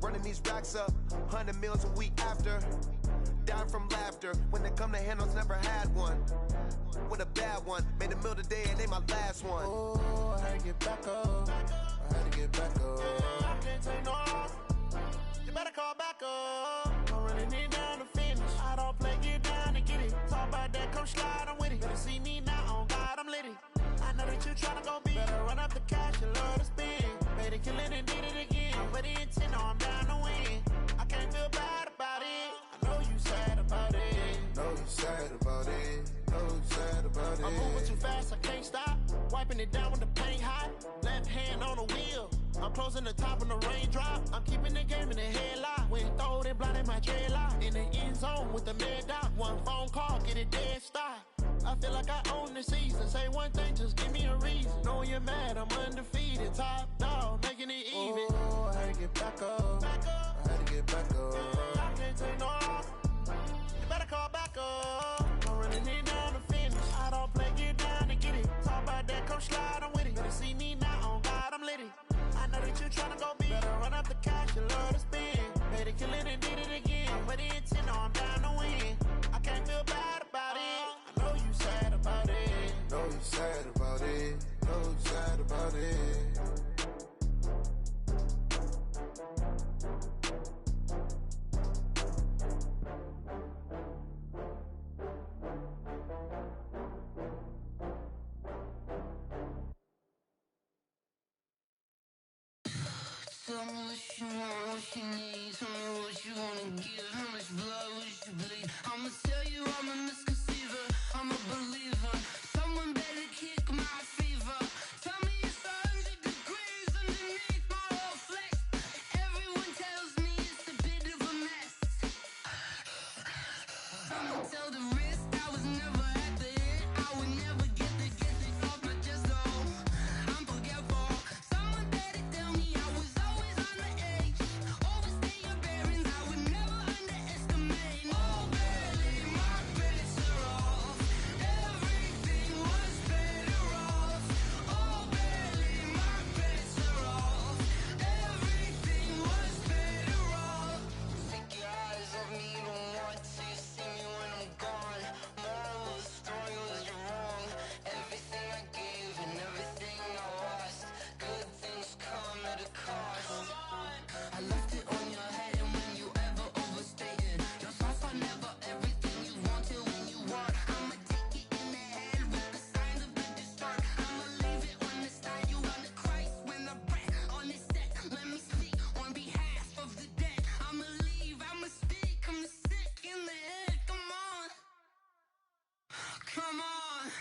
Running these racks up, 100 meals a week after. Down from laughter, when they come to handles, never had one. With a bad one, made a meal today and they my last one. Oh, I had to get back up. I had to get back up. I can't take no loss. You better call back up. I'm running it down to finish. I don't play, get down and get it. Talk about that, come slide, I'm with it. Better see me now, on God, I'm litty. I know that you tryna go be. Better run up the cash, you love to spend. Made it, kill it, and did it again. But the intent, no, I'm down to win. I can't feel bad about it. I know you sad about it. Know you sad about it. Know you sad about it. I'm moving too fast, I can't stop. Wiping it down with the paint hot. Left hand on the wheel. I'm closing the top when the raindrop. I'm keeping the game in the headlock. When throw it, blinding my dreadlock. In the end zone with the mad dot. One phone call, get it dead stop. I feel like I own the season. Say one thing, just give me a reason. Knowing you're mad, I'm undefeated. Top dog, making it even. Oh, I had to get back up. I had to get back up. I can't take no loss. You better call back up. I'm running it down to finish. I don't play, get down and get it. Talk about that, come slide, I'm with it. Better see me now, on God, I'm litty. I know that you tryna go be. Better run up the cash, you love to spend. Made it, kill it, and did it again. But the intent, no, I'm down to win. I can't feel bad about it. I know you sad about it. Know you sad about it. Know you sad about it. Tell me what you want, what you need. Tell me what you wanna give. How much blood would you bleed? I'ma tell you I'm a misconceiver. I'm a believer. Someone better kick my fever. Tell me it's 100 degrees underneath my whole flesh. Everyone tells me it's a bit of a mess. I'ma tell the risk I was never at the end. I would never get the off my chest though. I'm forgetful. Someone better tell me I was always on the edge. Overstay your bearings, I would never underestimate. Oh, barely, my bets are off. Everything was better off. Oh, barely, my bets are off. Everything was better off. Take your eyes off me, don't want to see me when I'm gone. Moral of the story was you're wrong. Everything I gave and everything I lost. Good things come at a cost. I left it on your head, and when you ever overstated, your thoughts are never everything you wanted when you want. I'ma take it in the head with the signs of the distort. I'ma leave it on the side. You wanna Christ when the breath on this set. Let me speak on behalf of the dead. I'ma leave, I'ma speak. I'm the sick in the head. Come on, come on.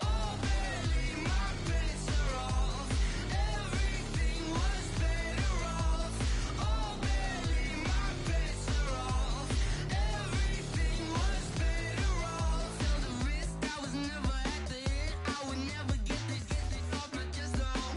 Oh, barely, my bets are off. Everything was better off. Oh, barely, my bets are off. Everything was better off. Tell the risk I was never at the end. I would never get this off my chest though.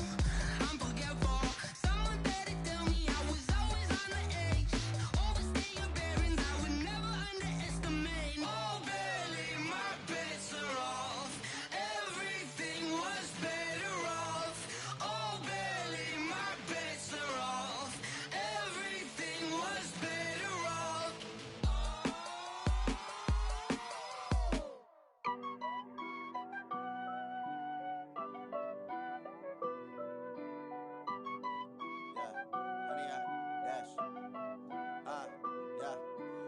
I'm forgetful. Someone better tell me I was always on the edge. Overstay your bearings, I would never underestimate. Oh, barely, my bets are off. Everything was better off. Oh, barely, my bets are off. Everything was better off.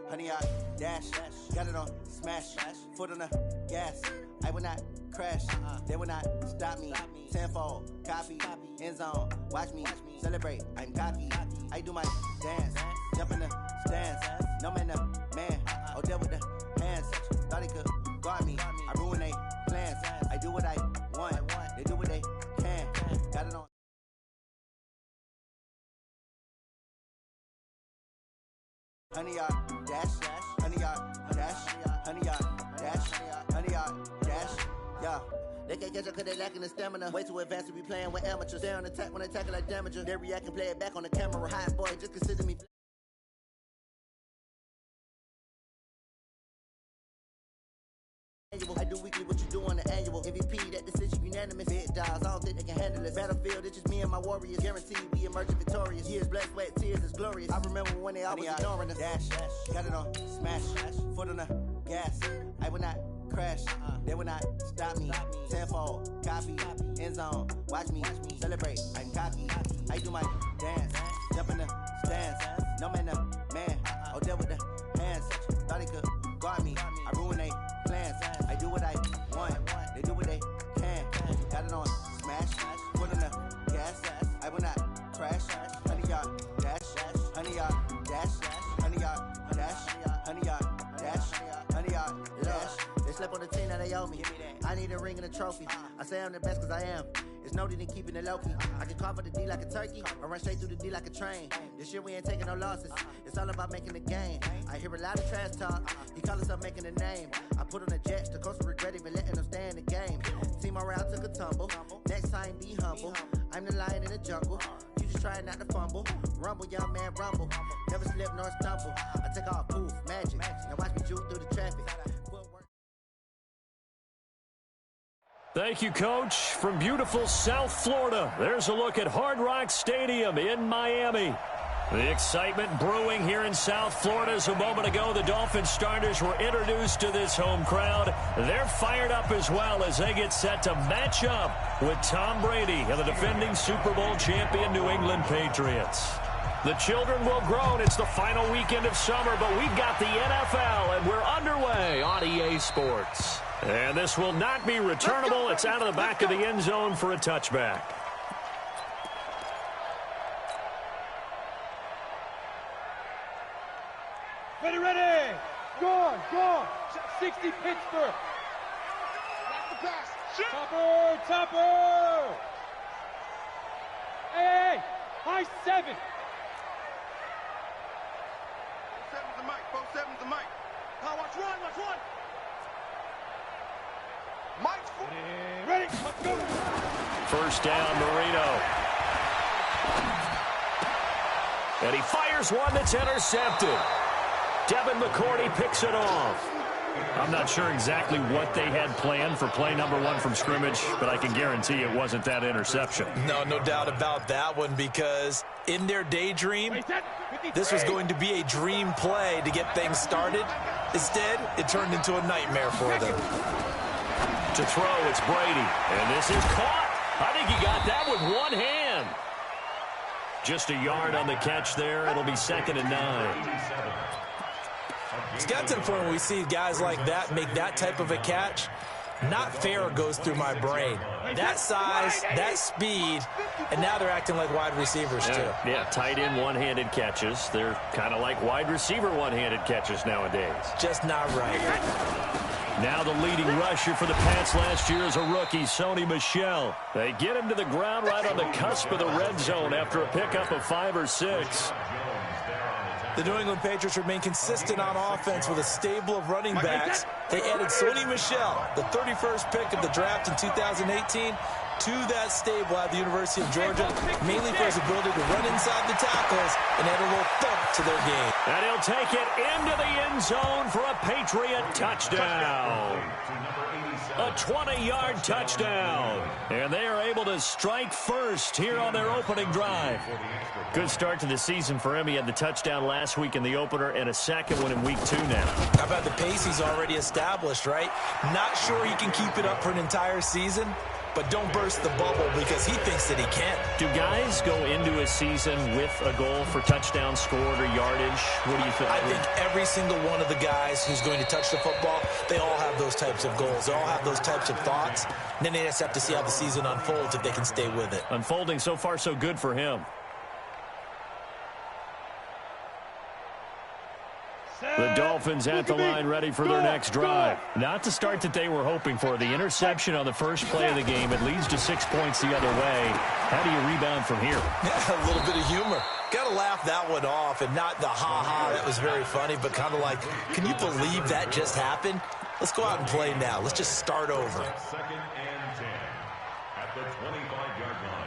Honey, I dash, got it on smash, foot on the gas. I will not crash, they will not stop me. Tenfold, copy, end zone, watch me celebrate. I'm cocky, I do my dance, jump in the stands. No man, the man, oh, deal with the hands. Thought he could guard me, I ruin they plans. I do what I want, they do what they can. Got it on. Honey, I dash, honey, I dash, honey, I dash, honey, I dash, yeah. They can't catch up cause they lacking the stamina. Way too advanced to be playing with amateurs. They on attack when they tackle like damager. They react and play it back on the camera. Hot boy, just consider me. I do weekly what you do on the annual. MVP, that decision unanimous. randomest. Big dogs, I don't think they can handle this. Battlefield, it's just me and my warriors. Guaranteed we emerging victorious. Years, blood, sweat, tears is glorious. I remember when they always ignoring us. Dash, got it on, smash, foot on the gas. I will not crash, they will not stop me. Tenfold, copy, end zone, watch me celebrate. I'm cocky, I do my dance, jump in the stands. No man, man, oh there with the hands. Thought he could guard me, I ruin they plans. I do what I want, they do what they can. Got it on, smash, foot on the gas. I will not crash, 100-yard dash, 100-yard dash, 100-yard dash, 100-yard dash, 100-yard dash. They slept on the team, now they owe me. I need a ring and a trophy. I say I'm the best cause I am. It's no need in keeping it low-key. I can carve up the D like a turkey or run straight through the D like a train. This year we ain't taking no losses. It's all about making the game. I hear a lot of trash talk. He call us up making a name. I put on the Jets. The coach will regret even letting them stay in the game. Team morale took a tumble. Next time be humble. I'm the lion in the jungle. You just trying not to fumble. Rumble, young man, rumble. Never slip nor stumble. I take off, poof, magic. Now watch me juke through the traffic. Thank you, Coach. From beautiful South Florida, there's a look at Hard Rock Stadium in Miami. The excitement brewing here in South Florida as a moment ago. The Dolphins starters were introduced to this home crowd. They're fired up as well as they get set to match up with Tom Brady and the defending Super Bowl champion New England Patriots. The children will groan. It's the final weekend of summer, but we've got the NFL, and we're underway on EA Sports. And this will not be returnable. It's out of the back of the end zone for a touchback. Ready. Go on. 60 Pittsburgh. Lock the pass. Topper. Hey. High 7. 7's the mic. 7's the mic. Now watch one. Mike's Ready. Let's go. First down, Marino. And he fires one that's intercepted. Devin McCourty picks it off. I'm not sure exactly what they had planned for play number 1 from scrimmage, but I can guarantee it wasn't that interception. No doubt about that one, because in their daydream, this was going to be a dream play to get things started. Instead, it turned into a nightmare for them. To throw, it's Brady. And this is caught. I think he got that with one hand. Just a yard on the catch there. It'll be 2nd and 9. It's got to the point where we see guys like that make that type of a catch. Not fair goes through my brain. That size, that speed, and now they're acting like wide receivers too. Yeah, tight end one-handed catches. They're kind of like wide receiver one-handed catches nowadays. Just not right. Now the leading rusher for the Pats last year is a rookie, Sony Michel. They get him to the ground right on the cusp of the red zone after a pickup of 5 or 6. The New England Patriots remain consistent on offense with a stable of running backs. They added Sony Michel, the 31st pick of the draft in 2018, to that stable at the University of Georgia, mainly for his ability to run inside the tackles and add a little thump to their game. And he'll take it into the end zone for a Patriot touchdown. A 20-yard touchdown. And they are able to strike first here on their opening drive. Good start to the season for him. He had the touchdown last week in the opener and a second one in week 2 now. How about the pace he's already established, right? Not sure he can keep it up for an entire season, but don't burst the bubble because he thinks that he can. Do guys go into a season with a goal for touchdown scored or yardage? What do you think? I think every single one of the guys who's going to touch the football, they all have those types of goals. They all have those types of thoughts. And then they just have to see how the season unfolds if they can stay with it. Unfolding so far so good for him. The Dolphins at the line ready for their next drive. Not the start that they were hoping for. The interception on the first play of the game. It leads to 6 points the other way. How do you rebound from here? Yeah, a little bit of humor. Got to laugh that one off and not the ha-ha. That was very funny, but kind of like, can you believe that just happened? Let's go out and play now. Let's just start over. 2nd and 10 at the 25-yard line.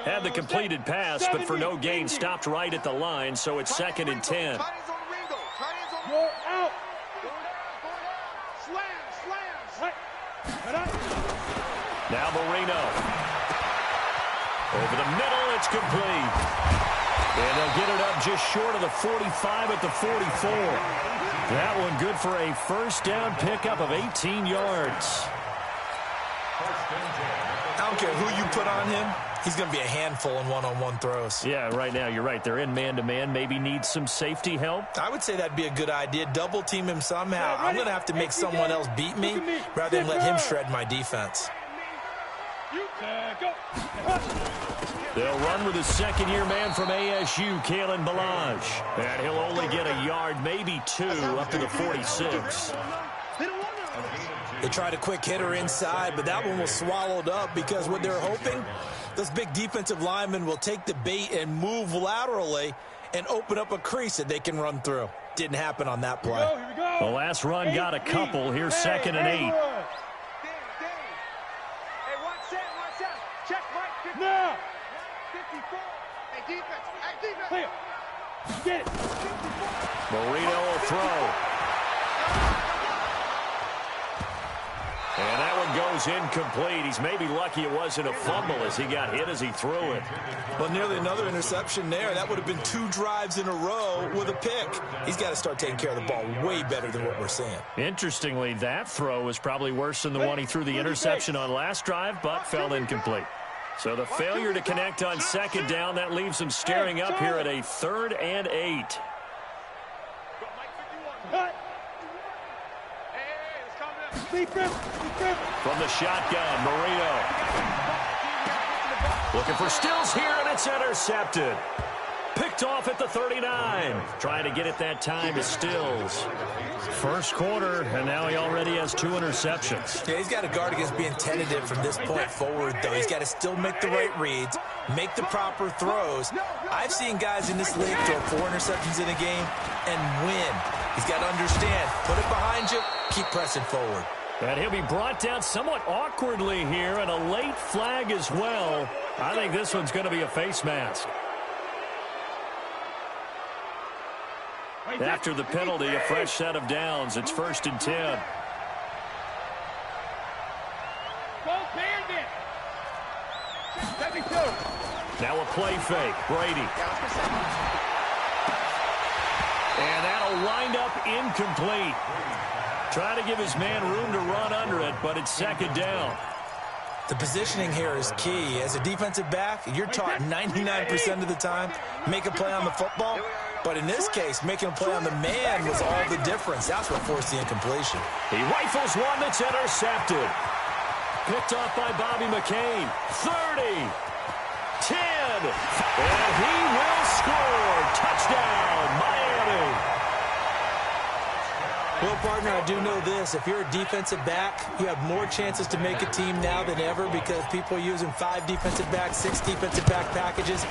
Had the completed pass, but for no gain, stopped right at the line, so it's 2nd and 10. Go out. Slam. Now Marino. Over the middle, it's complete. And they'll get it up just short of the 45 at the 44. That one good for a first down pickup of 18 yards. I don't care who you put on him. He's going to be a handful in one-on-one throws. Yeah, right now, you're right. They're in man-to-man. Maybe needs some safety help. I would say that'd be a good idea. Double team him somehow. I'm going to have to make someone else beat me rather than let him shred my defense. They'll run with a second-year man from ASU, Kalen Balaj. And he'll only get a yard, maybe two, up to the 46. They tried a quick hitter inside, but that one was swallowed up because what they're hoping, those big defensive linemen will take the bait and move laterally and open up a crease that they can run through. Didn't happen on that play. Here we go. The last run got a couple. Here's 2nd and 8. Hey, watch out. Check right. 54. Now. 54. Hey, defense. Clear. Get it. 54. Marino will throw. And that one goes incomplete. He's maybe lucky it wasn't a fumble as he got hit as he threw it. Well, nearly another interception there. That would have been 2 drives in a row with a pick. He's got to start taking care of the ball way better than what we're seeing. Interestingly, that throw was probably worse than the one he threw the interception on last drive, but fell incomplete. So the failure to connect on 2nd down, that leaves them staring up here at a 3rd and 8. From the shotgun, Marino. Looking for Stills here, and it's intercepted. Picked off at the 39. Trying to get it that time is Stills. First quarter, and now he already has 2 interceptions. Yeah, he's got to guard against being tentative from this point forward, though. He's got to still make the right reads, make the proper throws. I've seen guys in this league throw 4 interceptions in a game and win. He's got to understand, put it behind you, keep pressing forward. And he'll be brought down somewhat awkwardly here, and a late flag as well. I think this one's going to be a face mask. After the penalty, a fresh set of downs. It's 1st and 10. Now a play fake. Brady. And that'll wind up incomplete. Trying to give his man room to run under it, but it's 2nd down. The positioning here is key. As a defensive back, you're taught 99% of the time, make a play on the football. But in this case, making a play on the man was all the difference. That's what forced the incompletion. He rifles one that's intercepted. Picked off by Bobby McCain. 30. 10. And he will score. Touchdown, Miami. Well, partner, I do know this. If you're a defensive back, you have more chances to make a team now than ever because people are using 5 defensive backs, 6 defensive back packages.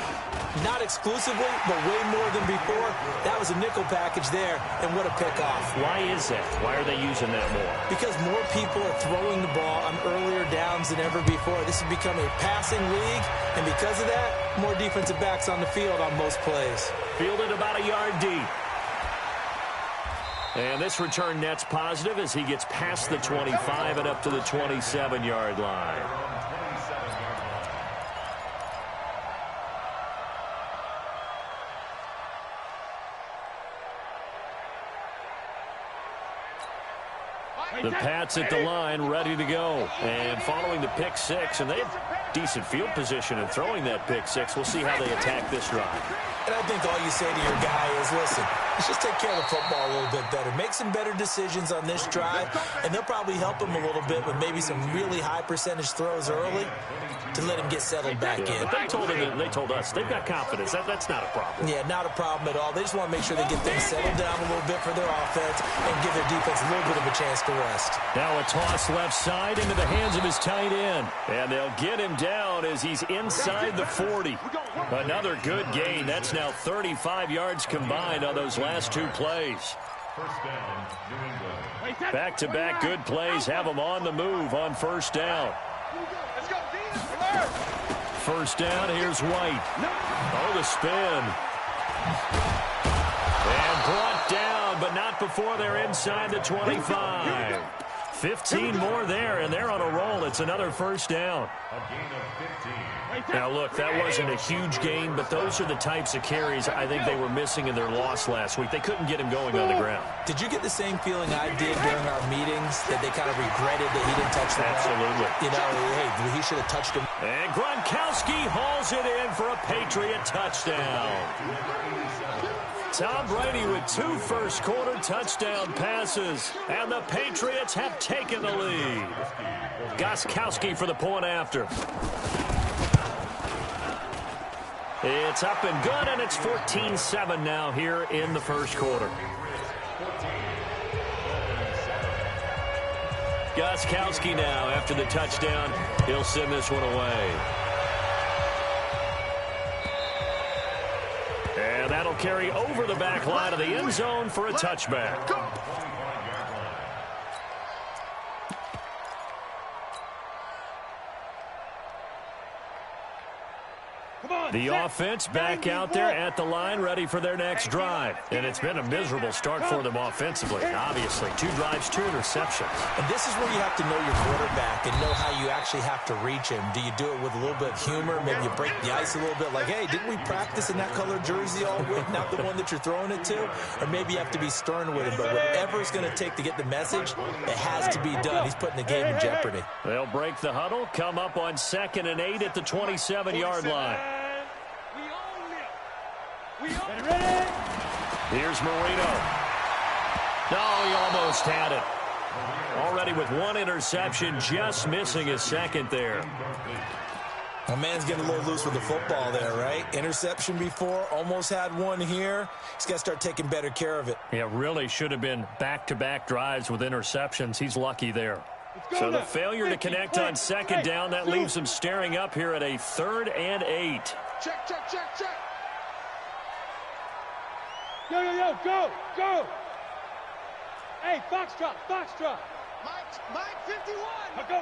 Not exclusively, but way more than before. That was a nickel package there, and what a pickoff. Why is that? Why are they using that more? Because more people are throwing the ball on earlier downs than ever before. This has become a passing league, and because of that, more defensive backs on the field on most plays. Fielded about a yard deep. And this return net's positive as he gets past the 25 and up to the 27-yard line. The Pats at the line, ready to go. And following the pick 6, and they have decent field position in throwing that pick 6. We'll see how they attack this drive. And I think all you say to your guy is, listen, let's just take care of the football a little bit better. Make some better decisions on this drive, and they'll probably help him a little bit with maybe some really high percentage throws early to let him get settled back in. But they told us they've got confidence. That's not a problem. Yeah, not a problem at all. They just want to make sure they get things settled down a little bit for their offense and give their defense a little bit of a chance to rest. Now a toss left side into the hands of his tight end. And they'll get him down as he's inside the 40. Another good gain. That's now 35 yards combined on those last 2 plays. Back-to-back good plays have them on the move on 1st down. First down, here's White. Oh, the spin. And brought down, but not before they're inside the 25. 15 more there, and they're on a roll. It's another first down. Now, look, that wasn't a huge gain, but those are the types of carries I think they were missing in their loss last week. They couldn't get him going on the ground. Did you get the same feeling I did during our meetings, that they kind of regretted that he didn't touch the ball? Absolutely. You know, hey, he should have touched him. And Gronkowski hauls it in for a Patriot touchdown. Tom Brady with 2 first-quarter touchdown passes, and the Patriots have taken the lead. Gronkowski for the point after. It's up and good, and it's 14-7 now here in the first quarter. Gronkowski now, after the touchdown, he'll send this one away. And that'll carry over the back line of the end zone for a touchback. The offense back out there at the line, ready for their next drive. And it's been a miserable start for them offensively, obviously. 2 drives, 2 interceptions. And this is where you have to know your quarterback and know how you actually have to reach him. Do you do it with a little bit of humor? Maybe you break the ice a little bit, like, hey, didn't we practice in that colored jersey all week, not the one that you're throwing it to? Or maybe you have to be stern with him. But whatever it's going to take to get the message, it has to be done. He's putting the game in jeopardy. They'll break the huddle, come up on 2nd and 8 at the 27-yard line. Here's Marino. No, he almost had it. Already with 1 interception, just missing his 2nd there. My man's getting a little loose with the football there, right? Interception before, almost had 1 here. He's got to start taking better care of it. Yeah, really should have been back-to-back drives with interceptions. He's lucky there. So the failure to connect on 2nd down, that leaves him staring up here at a 3rd and 8. Check, check, check, check. Yo, yo, yo, go! Hey, Foxtrot! Mike 51! Go!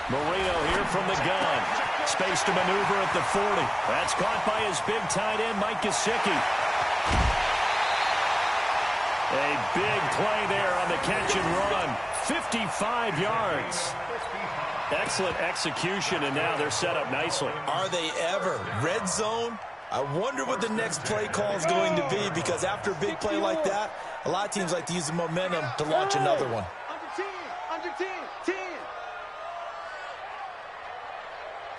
Marino here from the gun. Space to maneuver at the 40. That's caught by his big tight end, Mike Gesicki. A big play there on the catch and run. 55 yards. Excellent execution, and now they're set up nicely. Are they ever? Red zone? I wonder what the next play call is going to be, because after a big play like that, a lot of teams like to use the momentum to launch another one. Under 10.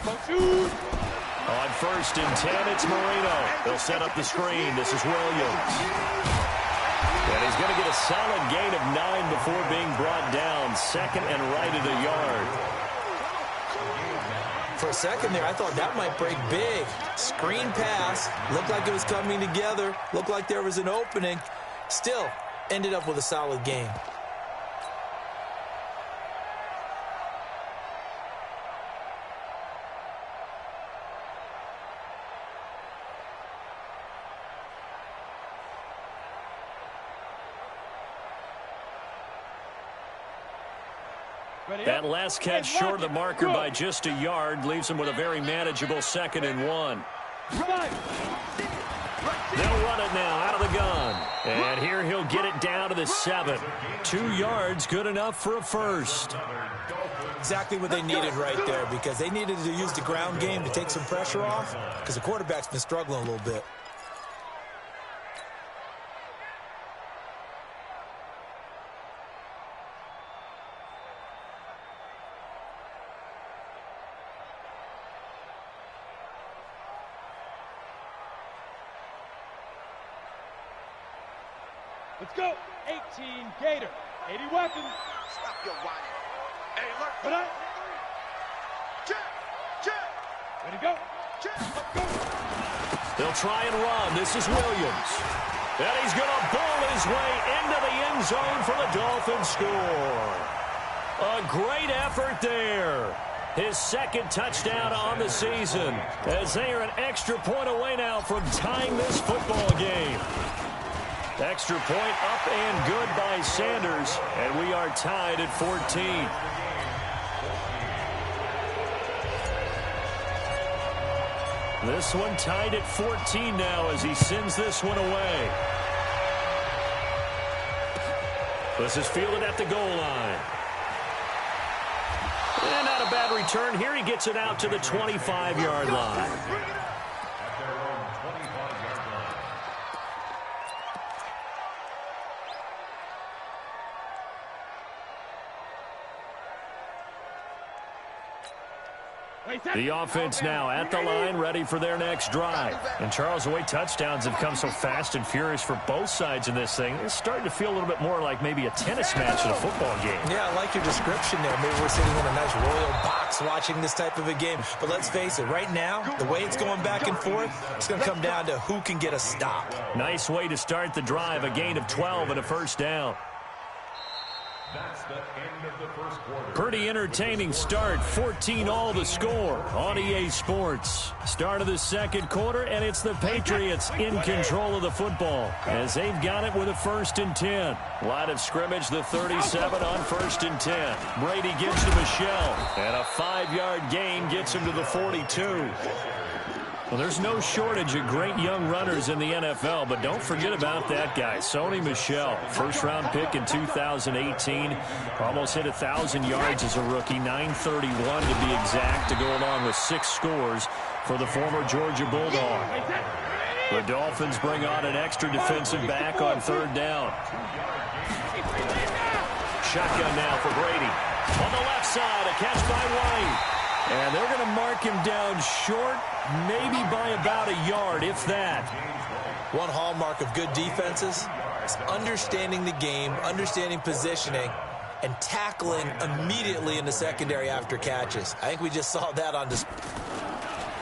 On 1st and 10, it's Marino. They'll set up the screen. This is Williams. And he's going to get a solid gain of 9 before being brought down. 2nd and right at a yard. For a second there, I thought that might break big. Screen pass. Looked like it was coming together. Looked like there was an opening. Still, ended up with a solid gain. That last catch short of the marker by just a yard leaves him with a very manageable 2nd and 1. They'll run it now out of the gun. And here he'll get it down to the 7. 2 yards, good enough for a first. Exactly what they needed right there, because they needed to use the ground game to take some pressure off, because the quarterback's been struggling a little bit. Let's go. 18 Gator. 80 weapons. Stop your whining. Hey, look. But I. Check. Ready to go. Check. Let's go. They'll try and run. This is Williams. And he's going to bowl his way into the end zone for the Dolphins score. A great effort there. His 2nd touchdown on the season, as they are an extra point away now from tying this football game. Extra point up and good by Sanders, and we are tied at 14. This one tied at 14 now as he sends this one away. This is fielded at the goal line. And not a bad return here. He gets it out to the 25-yard line. The offense now at the line, ready for their next drive. And Charles, the way touchdowns have come so fast and furious for both sides in this thing, it's starting to feel a little bit more like maybe a tennis match in a football game. Yeah, I like your description there. Maybe we're sitting in a nice royal box watching this type of a game. But let's face it, right now, the way it's going back and forth, it's going to come down to who can get a stop. Nice way to start the drive, a gain of 12 and a first down. That's the end of the first quarter. Pretty entertaining start. 14-all the score on EA Sports. Start of the second quarter, and it's the Patriots in control of the football as they've got it with a 1st and 10. Line of scrimmage, the 37 on 1st and 10. Brady gives to Michelle, and a 5-yard gain gets him to the 42. Well, there's no shortage of great young runners in the NFL, but don't forget about that guy, Sony Michel. First-round pick in 2018. Almost hit 1,000 yards as a rookie, 931 to be exact, to go along with 6 scores for the former Georgia Bulldog. The Dolphins bring on an extra defensive back on 3rd down. Shotgun now for Brady. On the left side, a catch by White. And they're going to mark him down short, maybe by about a yard, if that. One hallmark of good defenses is understanding the game, understanding positioning, and tackling immediately in the secondary after catches. I think we just saw that on display.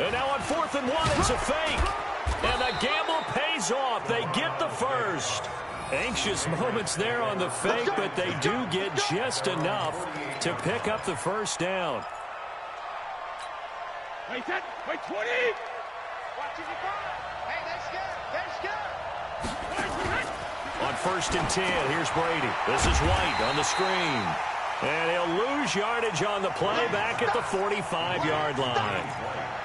And now on 4th and 1, it's a fake. And the gamble pays off. They get the first. Anxious moments there on the fake, but they do get just enough to pick up the first down. Wait, 20! Watch it, hey, they're scared! On 1st and 10, here's Brady. This is White on the screen. And he'll lose yardage on the play back at the 45-yard line.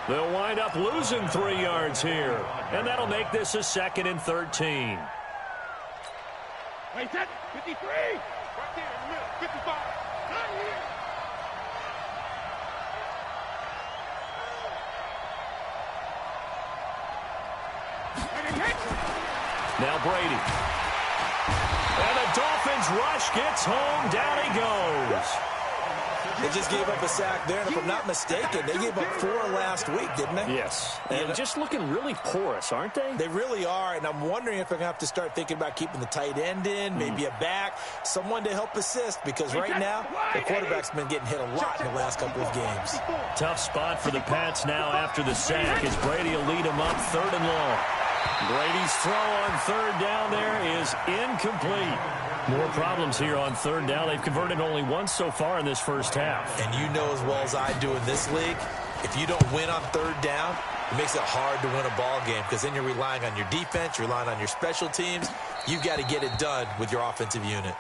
They'll wind up losing 3 yards here. And that'll make this a 2nd and 13. Wait, 53! Right there in the middle, 55. Now Brady. And the Dolphins rush gets home. Down he goes. They just gave up a sack there, and if I'm not mistaken, they gave up 4 last week, didn't they? Yes. And just looking really porous, aren't they? They really are, and I'm wondering if they're going to have to start thinking about keeping the tight end in, maybe a back, someone to help assist, because right now, the quarterback's been getting hit a lot in the last couple of games. Tough spot for the Pats now after the sack as Brady will lead them up 3rd and long. Brady's throw on 3rd down there is incomplete. More problems here on 3rd down. They've converted only once so far in this first half. And you know as well as I do in this league, if you don't win on 3rd down, it makes it hard to win a ball game because then you're relying on your defense, you're relying on your special teams. You've got to get it done with your offensive unit.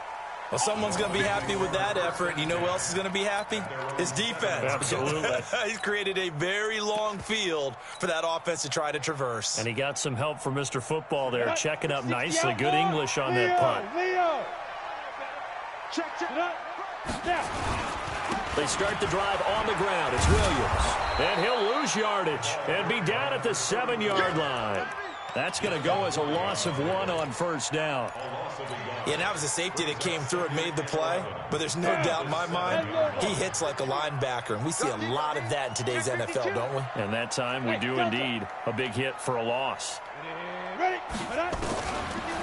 Well, someone's going to be happy with that effort. You know who else is going to be happy? His defense. Absolutely. He's created a very long field for that offense to try to traverse. And he got some help from Mr. Football there, checking up nicely. Good English on that punt. Leo! Check it up. Now. They start the drive on the ground. It's Williams. And he'll lose yardage and be down at the 7-yard line. That's going to go as a loss of 1 on 1st down. Yeah, and that was a safety that came through and made the play. But there's no doubt in my mind, he hits like a linebacker. And we see a lot of that in today's NFL, don't we? And that time we do indeed. A big hit for a loss.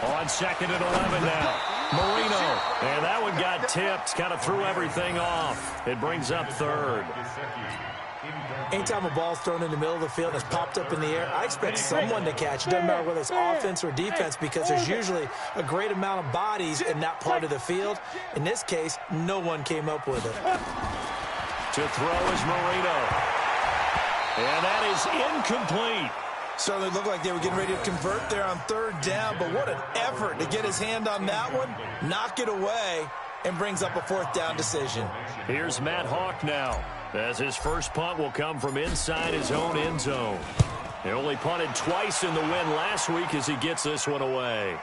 On 2nd and 11 now. Marino. And that one got tipped. Kind of threw everything off. It brings up 3rd. Anytime a ball's thrown in the middle of the field and it's popped up in the air, I expect someone to catch. It doesn't matter whether it's offense or defense because there's usually a great amount of bodies in that part of the field. In this case, no one came up with it. To throw is Marino. And that is incomplete. Certainly looked like they were getting ready to convert there on 3rd down, but what an effort to get his hand on that one, knock it away, and brings up a 4th down decision. Here's Matt Hawk now, as his first punt will come from inside his own end zone. He only punted twice in the win last week as he gets this one away.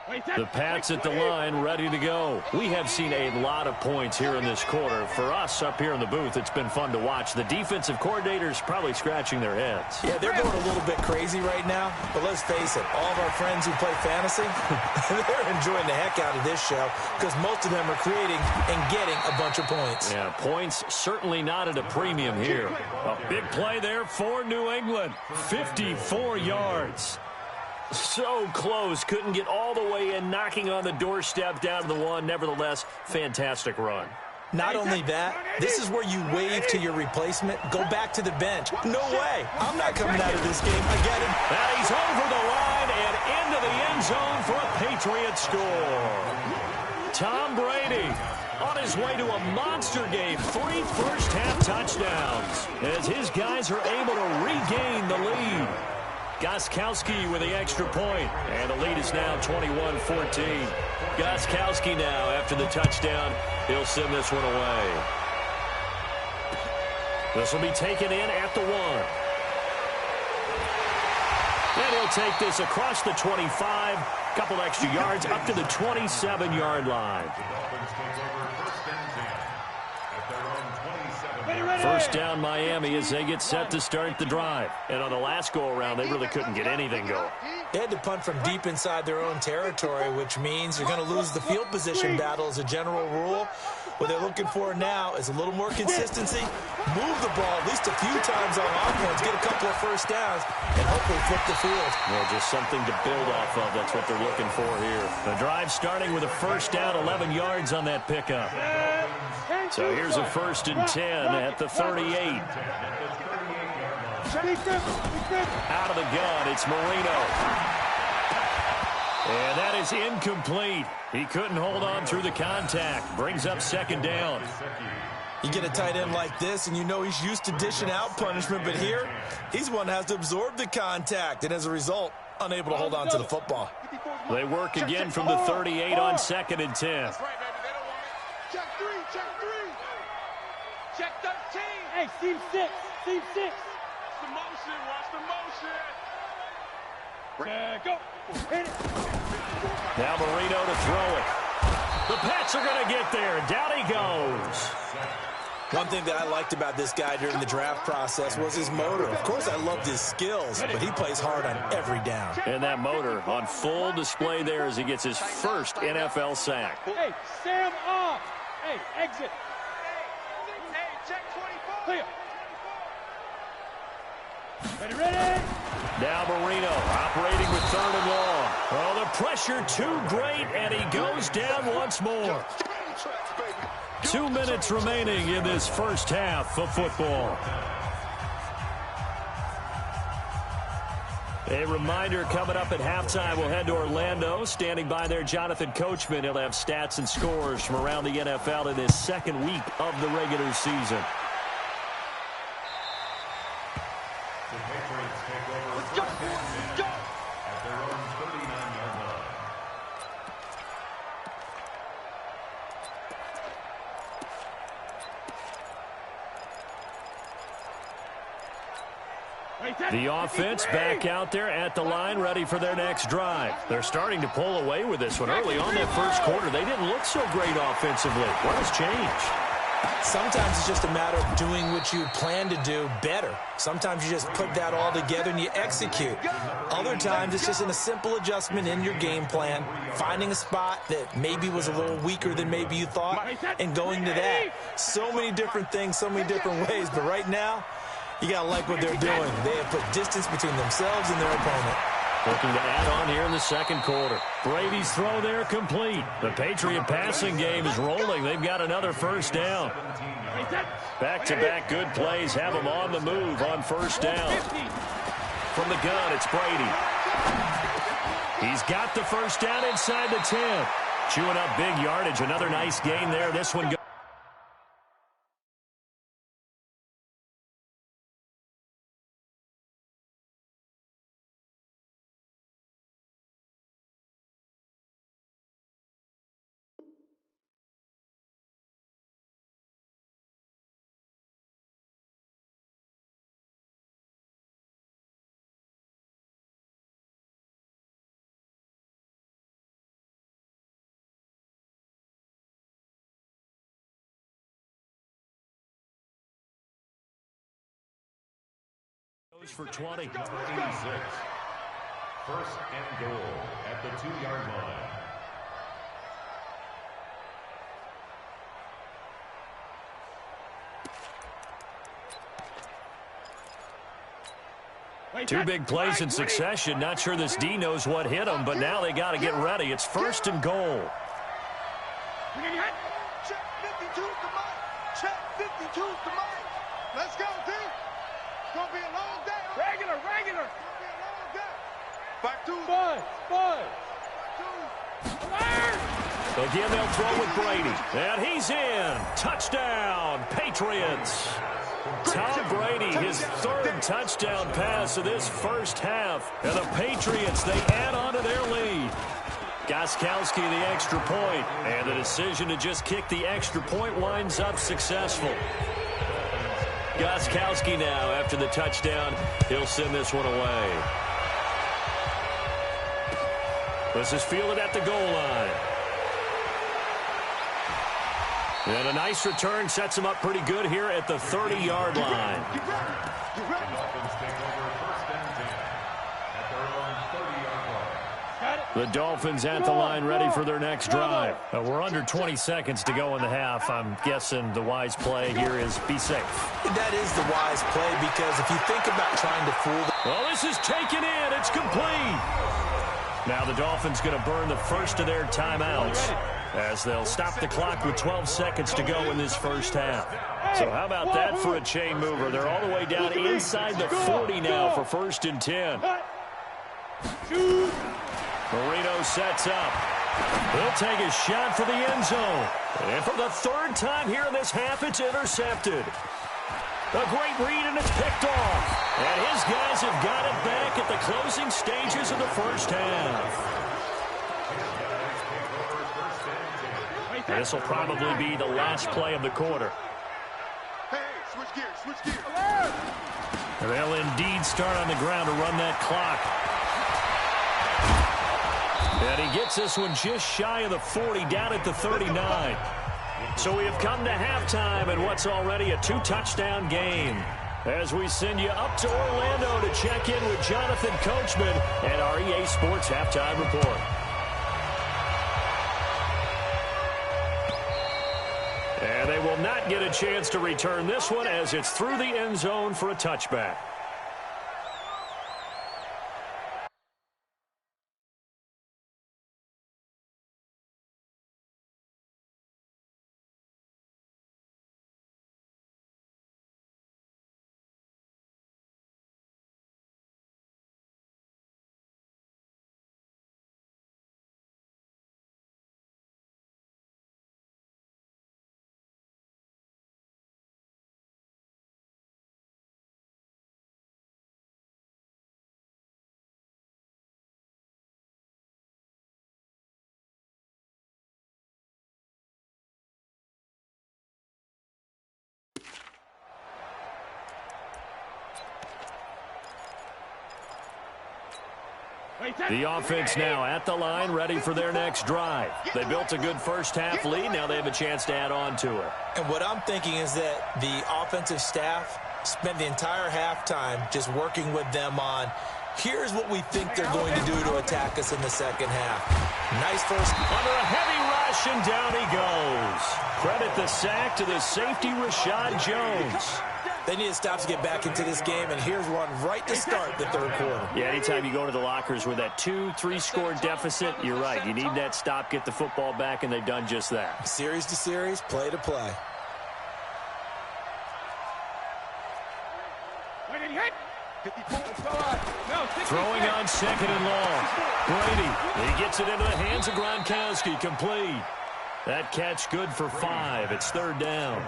The Pats at the line, ready to go. We have seen a lot of points here in this quarter. For us up here in the booth, it's been fun to watch. The defensive coordinators probably scratching their heads. Yeah, they're going a little bit crazy right now. But let's face it, all of our friends who play fantasy, they're enjoying the heck out of this show because most of them are creating and getting a bunch of points. Yeah, points certainly not at a premium here. A big play there for New England. 54 yards. So close, couldn't get all the way in, knocking on the doorstep down to the one. Nevertheless, fantastic run. Not only that, this is where you wave to your replacement, go back to the bench. No way, I'm not coming out of this game. I get him. And he's over the line and into the end zone for a Patriot score. Tom Brady on his way to a monster game. 3 first-half touchdowns as his guys are able to regain the lead. Gostkowski with the extra point, and the lead is now 21-14. Gostkowski now, after the touchdown, he'll send this one away. This will be taken in at the 1. And he'll take this across the 25, couple extra yards, up to the 27-yard line. First down Miami as they get set to start the drive. And on the last go-around, they really couldn't get anything going. They had to punt from deep inside their own territory, which means you're going to lose the field position battle as a general rule. What they're looking for now is a little more consistency, move the ball at least a few times on offense, get a couple of first downs, and hopefully flip the field. Well, just something to build off of. That's what they're looking for here. The drive starting with a first down, 11 yards on that pickup. So here's a 1st and 10 at the 38. Out of the gun, it's Marino. And that is incomplete. He couldn't hold on through the contact. Brings up 2nd down. You get a tight end like this, and you know he's used to dishing out punishment, but here, he's one that has to absorb the contact, and as a result, unable to hold on to the football. They work again from the 38 on 2nd and 10. Check 3, check 3. Check 13. Hey, seam 6, seam 6. Watch the motion, watch the motion. Go. Hit it. Now Marino to throw it. The Pats are going to get there. Down he goes. One thing that I liked about this guy during the draft process was his motor. Of course, I loved his skills, but he plays hard on every down. And that motor on full display there as he gets his first NFL sack. Hey, Sam off. Hey, exit. Hey, check 24. Clear. Ready. Now Marino operating with 3rd and long. Oh, the pressure too great, and he goes down once more. 2 minutes remaining in this first half of football. A reminder coming up at halftime, we'll head to Orlando. Standing by there, Jonathan Coachman. He'll have stats and scores from around the NFL in this 2nd week of the regular season. The offense back out there at the line, ready for their next drive. They're starting to pull away with this one. Early on that first quarter, they didn't look so great offensively. What has changed? Sometimes it's just a matter of doing what you plan to do better. Sometimes you just put that all together and you execute. Other times it's just in a simple adjustment in your game plan, finding a spot that maybe was a little weaker than maybe you thought, and going to that. So many different things, so many different ways, but right now, you got to like what they're doing. They have put distance between themselves and their opponent. Looking to add on here in the 2nd quarter. Brady's throw there complete. The Patriot passing game is rolling. They've got another first down. Back-to-back good plays have them on the move on first down. From the gun, it's Brady. He's got the first down inside the 10. Chewing up big yardage. Another nice gain there. This one goes. For 20. Number 86. First and goal at the 2-yard line. Two big plays in succession. Not sure this D knows what hit him, but now they got to get ready. It's first and goal. Check 52's the mic. Check 52's the mic. Let's go, D. It's going to be a long day. Regular. It's going to be a long day. Back to Again, they'll throw with Brady. And he's in. Touchdown, Patriots. Tom Brady, his third touchdown pass of this first half. And the Patriots, they add on to their lead. Gostkowski, the extra point. And the decision to just kick the extra point winds up successful. Gostkowski now, after the touchdown, he'll send this one away. This is fielded at the goal line. And a nice return sets him up pretty good here at the 30-yard line. The Dolphins at the line ready for their next drive. We're under 20 seconds to go in the half. I'm guessing the wise play here is be safe. That is the wise play because if you think about trying to fool them. Well, this is taken in. It's complete. Now the Dolphins going to burn the first of their timeouts as they'll stop the clock with 12 seconds to go in this first half. So how about that for a chain mover? They're all the way down inside the 40 now for first and 10. Marino sets up. He'll take a shot for the end zone. And for the third time here in this half, it's intercepted. A great read, and it's picked off. And his guys have got it back at the closing stages of the first half. And this will probably be the last play of the quarter. Hey, switch gears. And they'll indeed start on the ground to run that clock. And he gets this one just shy of the 40, down at the 39. So we have come to halftime in what's already a 2-touchdown game. As we send you up to Orlando to check in with Jonathan Coachman and our EA Sports Halftime Report. And they will not get a chance to return this one as it's through the end zone for a touchback. The offense now at the line, ready for their next drive. They built a good first-half lead. Now they have a chance to add on to it. And what I'm thinking is that the offensive staff spent the entire halftime just working with them on, here's what we think they're going to do to attack us in the second half. Nice first. Under a heavy rush, and down he goes. Credit the sack to the safety, Rashad Jones. They need to stop to get back into this game, and here's one right to start the third quarter. Yeah, anytime you go to the lockers with that 2-3 score deficit, you're right. You need that stop, get the football back, and they've done just that. Series to series, play to play. Throwing on second and long. Brady, he gets it into the hands of Gronkowski, complete. That catch good for 5. It's third down.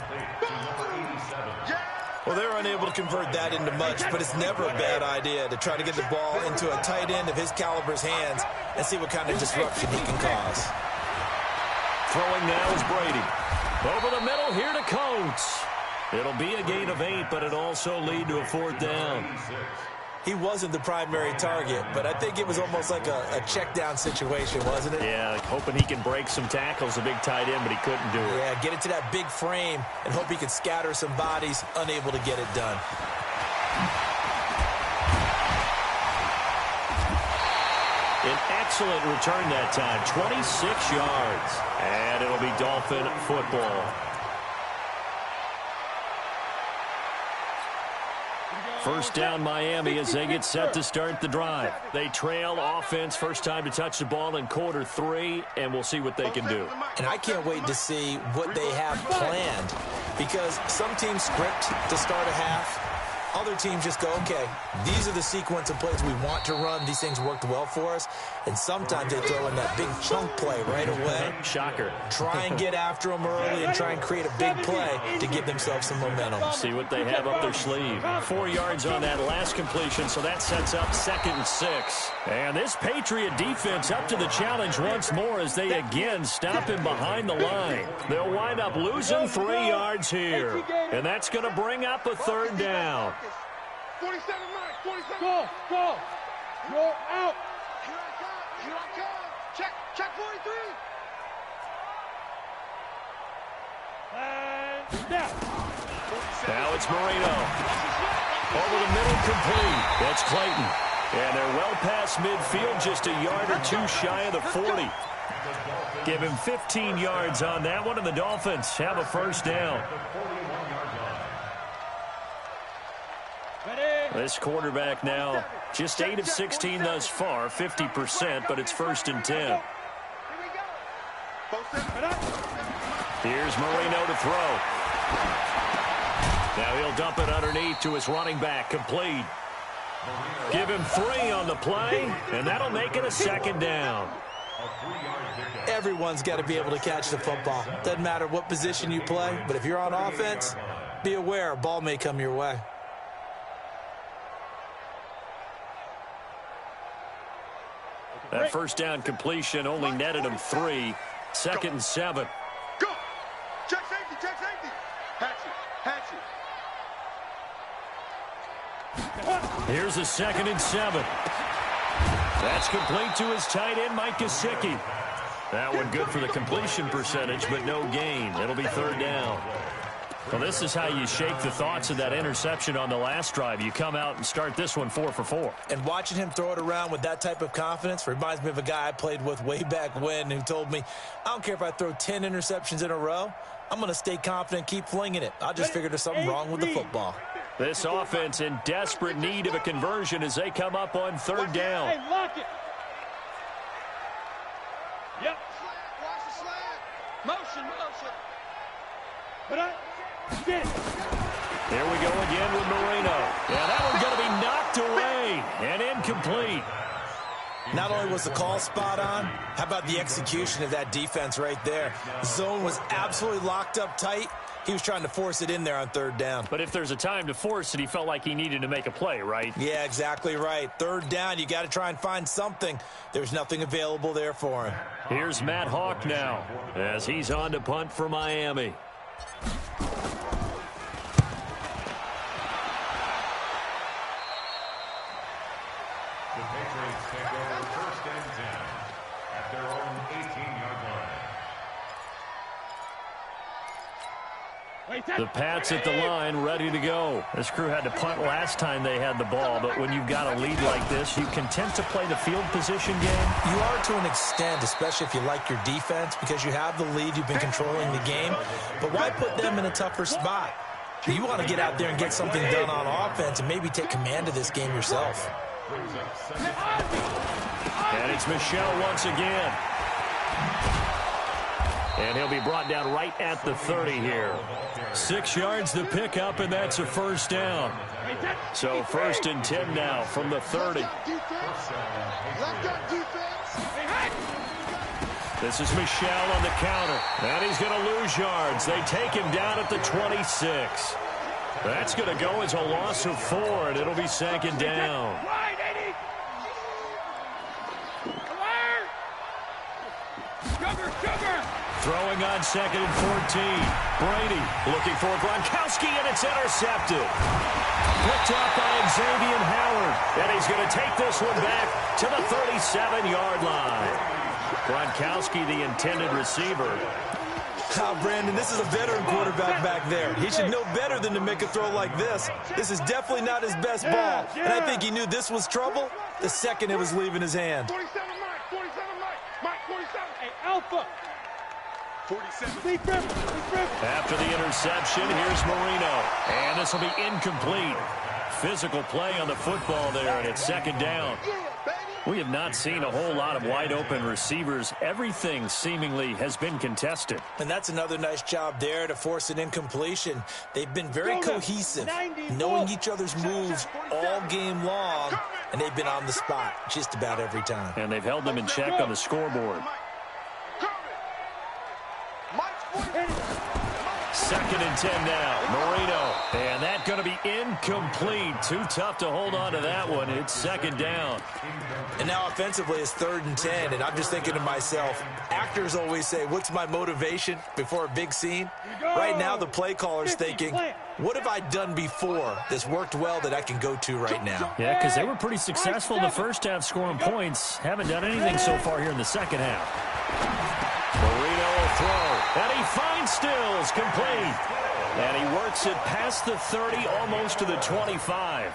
Well, they're unable to convert that into much, but it's never a bad idea to try to get the ball into a tight end of his caliber's hands and see what kind of disruption he can cause. Throwing now is Brady. Over the middle here to Coates. It'll be a gain of 8, but it also lead to a fourth down. He wasn't the primary target, but I think it was almost like a check down situation, wasn't it? Yeah, like hoping he can break some tackles, a big tight end, but he couldn't do it. Yeah, get into that big frame and hope he could scatter some bodies, unable to get it done. excellent return that time, 26 yards. And it'll be Dolphin football. First down Miami as they get set to start the drive. They trail offense, first time to touch the ball in quarter 3, and we'll see what they can do. And I can't wait to see what they have planned, because some teams script to start a half. Other teams just go, okay, these are the sequence of plays we want to run. These things worked well for us. And sometimes they throw in that big chunk play right away. Shocker. Try and get after them early and try and create a big play to give themselves some momentum. See what they have up their sleeve. 4 yards on that last completion, so that sets up 2nd and 6. And this Patriot defense up to the challenge once more as they again stop him behind the line. They'll wind up losing 3 yards here. And that's going to bring up a 3rd down. 47 Mike, 47. Go. Go out. Here I come. Check 43. And snap. Now it's Marino. Over the middle, complete. That's Clayton. And they're well past midfield, just a yard or 2 shy of the 40. Give him 15 yards on that one, and the Dolphins have a 1st down. This quarterback now just 8 of 16 thus far, 50%, but it's 1st and 10. Here's Marino to throw. Now he'll dump it underneath to his running back, complete. Give him 3 on the play, and that'll make it a 2nd down. Everyone's got to be able to catch the football. Doesn't matter what position you play, but if you're on offense, be aware a ball may come your way. That 1st down completion only netted him 3. 2nd and 7. Go. Check safety. Hatch it. Here's a 2nd and 7. That's complete to his tight end, Mike Gesicki. That one good for the completion percentage, but no gain. It'll be 3rd down. Well, this is how you shake the thoughts of that interception on the last drive. You come out and start this one 4 for 4. And watching him throw it around with that type of confidence reminds me of a guy I played with way back when who told me, I don't care if I throw 10 interceptions in a row, I'm going to stay confident, keep flinging it. I just figured there's something wrong with the football. This offense in desperate need of a conversion as they come up on 3rd down. Hey, lock it. Yep. Watch the slant. Motion. Put up. Get it. Here we go again with Marino. Yeah, that one's going to be knocked away and incomplete. Not only was the call spot on, how about the execution of that defense right there? The zone was absolutely locked up tight. He was trying to force it in there on 3rd down. But if there's a time to force it, he felt like he needed to make a play, right? Yeah, exactly right. 3rd down, you got to try and find something. There's nothing available there for him. Here's Matt Hawk now as he's on to punt for Miami. The Patriots take over 1st and 10 at their own 18-yard line. The Pats at the line, ready to go. This crew had to punt last time they had the ball, but when you've got a lead like this, you content to play the field position game? You are to an extent, especially if you like your defense, because you have the lead, you've been controlling the game. But why put them in a tougher spot? You want to get out there and get something done on offense and maybe take command of this game yourself. And it's Michel once again. And he'll be brought down right at the 30 here. 6 yards to pick up, and that's a 1st down. So 1st and 10 now from the 30. This is Michel on the counter. And he's going to lose yards. They take him down at the 26. That's going to go as a loss of 4, and it'll be 2nd down. Throwing on 2nd and 14. Brady looking for Gronkowski, and it's intercepted. Picked off by Xavier Howard, and he's going to take this one back to the 37-yard line. Gronkowski, the intended receiver. Brandon, this is a veteran quarterback back there. He should know better than to make a throw like this. This is definitely not his best ball, and I think he knew this was trouble the second it was leaving his hand. 47 Mike, 47. Alpha. 47. After the interception, here's Marino. And this will be incomplete. Physical play on the football there, and it's second down. We have not seen a whole lot of wide-open receivers. Everything seemingly has been contested. And that's another nice job there to force an incompletion. They've been very cohesive, knowing each other's moves all game long, and they've been on the spot just about every time. And they've held them in check on the scoreboard. Second and 10 now. Marino. And that's going to be incomplete. Too tough to hold on to that one. It's second down. And now offensively it's 3rd and 10. And I'm just thinking to myself, actors always say, what's my motivation before a big scene? Right now the play caller's thinking, what have I done before that's worked well that I can go to right now? Yeah, because they were pretty successful in the first half scoring points. Haven't done anything so far here in the second half. Marino will throw, and he finds Stills, complete. And he works it past the 30, almost to the 25.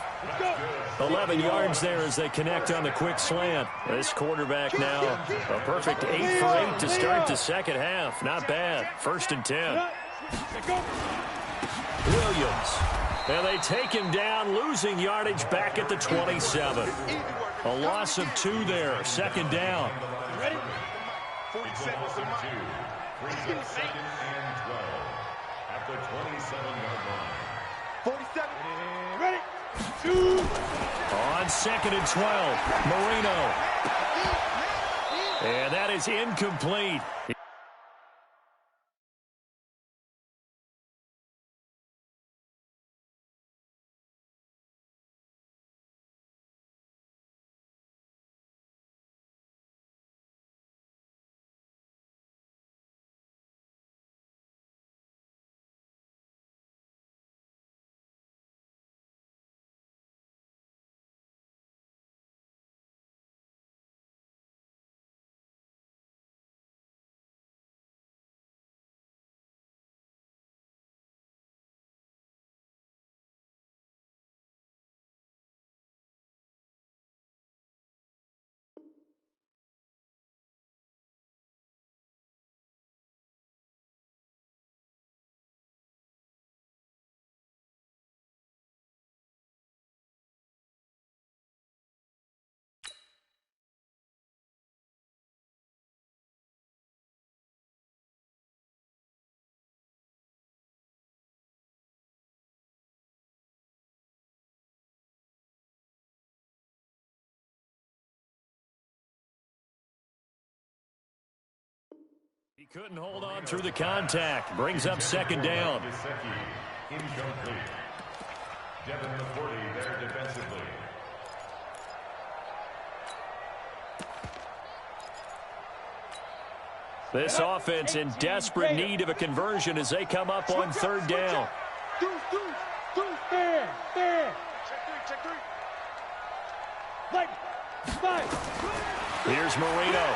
11 yards there as they connect on the quick slant. This quarterback now, a perfect 8 for 8 to start the second half. Not bad. 1st and 10. Williams. And they take him down, losing yardage back at the 27. A loss of 2 there. Second down. 47 to 2. Brings up 2nd and 12 at the 27-yard line. 47. Ready. Shoot. On 2nd and 12, Marino. And that is incomplete. He couldn't hold on through the contact. Brings up second down. Incomplete. Devin McCourty there defensively. This offense in desperate need of a conversion as they come up on 3rd down. Here's Marino.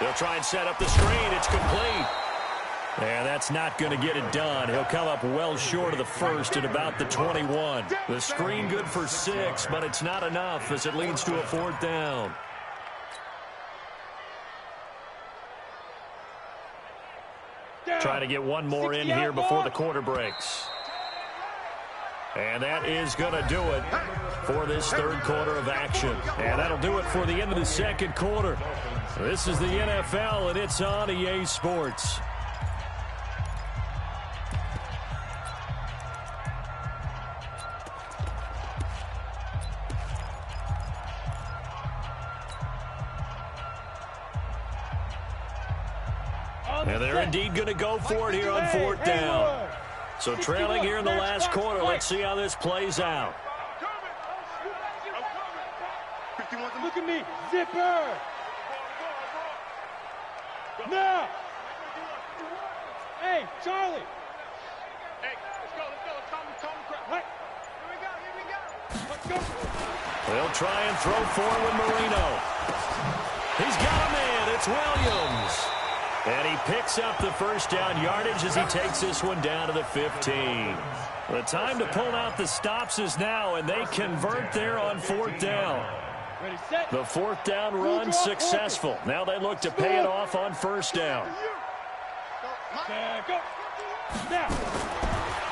They'll try and set up the screen. It's complete. And that's not going to get it done. He'll come up well short of the first at about the 21. The screen good for 6, but it's not enough as it leads to a 4th down. Trying to get one more in here before the quarter breaks. And that is going to do it for this 3rd quarter of action. And that'll do it for the end of the 2nd quarter. This is the NFL, and it's on EA Sports. And they're indeed going to go for it here on 4th down. So trailing here in the last quarter, let's see how this plays out. Look at me, zipper. Now. Hey, Charlie. Hey, let's go. Right. Here we go. Let's go. They'll try and throw forward Marino. He's got a man. It's Williams. And he picks up the first down yardage as he takes this one down to the 15. The time to pull out the stops is now, and they convert there on 4th down. The fourth down run successful. Now they look to pay it off on first down.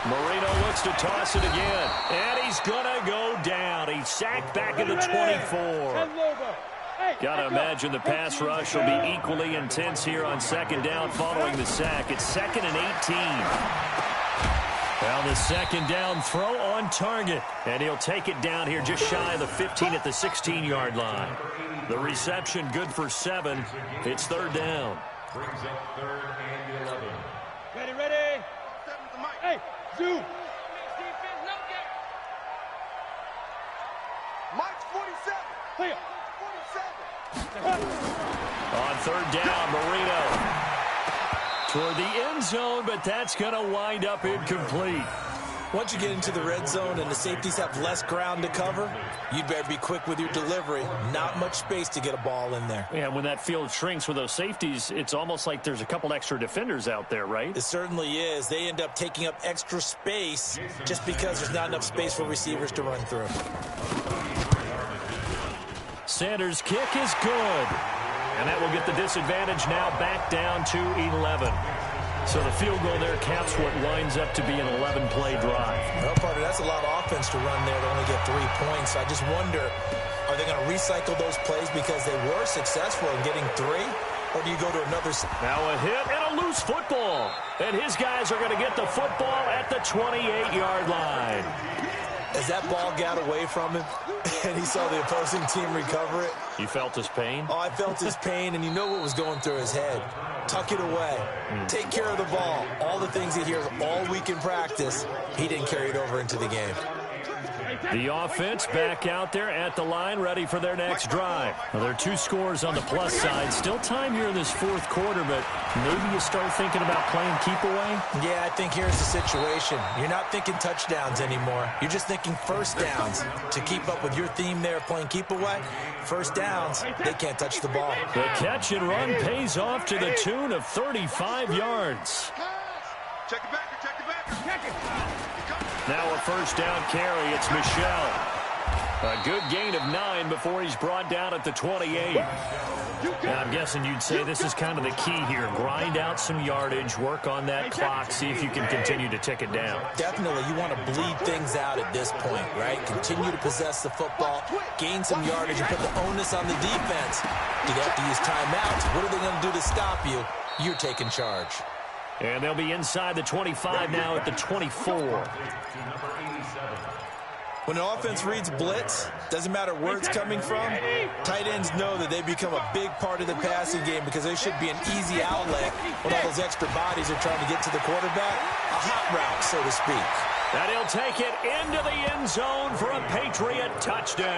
Marino looks to toss it again, and he's going to go down. He's sacked back at the 24. Got to imagine the pass rush will be equally intense here on second down following the sack. It's 2nd and 18. Well, the second down throw on target, and he'll take it down here just shy of the 15 at the 16-yard line. The reception good for 7. It's third down. Brings up 3rd and 11. Ready. Hey, Zoo. Mike's 47. Clear. 47. On third down, Marino toward the end zone, but that's going to wind up incomplete. Once you get into the red zone and the safeties have less ground to cover, you'd better be quick with your delivery. Not much space to get a ball in there. Yeah, when that field shrinks with those safeties, it's almost like there's a couple extra defenders out there, right? It certainly is. They end up taking up extra space just because there's not enough space for receivers to run through. Sanders' kick is good. And that will get the disadvantage now back down to 11. So the field goal there caps what winds up to be an 11-play drive. Well, partner, that's a lot of offense to run there to only get 3 points. I just wonder, are they going to recycle those plays because they were successful in getting 3? Or do you go to another? Now a hit and a loose football. And his guys are going to get the football at the 28-yard line. As that ball got away from him and he saw the opposing team recover it. You felt his pain? Oh, I felt his pain, and you know what was going through his head. Tuck it away. Take care of the ball. All the things he hears all week in practice, he didn't carry it over into the game. The offense back out there at the line, ready for their next drive. Well, there are 2 scores on the plus side. Still time here in this fourth quarter, but maybe you start thinking about playing keep away? Yeah, I think here's the situation. You're not thinking touchdowns anymore. You're just thinking first downs. To keep up with your theme there of playing keep away, first downs, they can't touch the ball. The catch and run pays off to the tune of 35 yards. Check it back. Now a first down carry. It's Michel. A good gain of 9 before he's brought down at the 28. Now I'm guessing you'd say this is kind of the key here. Grind out some yardage, work on that clock, see if you can continue to tick it down. Definitely, you want to bleed things out at this point, right? Continue to possess the football, gain some yardage, and put the onus on the defense. Do they have to use timeouts? What are they going to do to stop you? You're taking charge. And they'll be inside the 25 now at the 24. When an offense reads blitz, doesn't matter where it's coming from, tight ends know that they become a big part of the passing game because they should be an easy outlet when all those extra bodies are trying to get to the quarterback. A hot route, so to speak. And he'll take it into the end zone for a Patriot touchdown.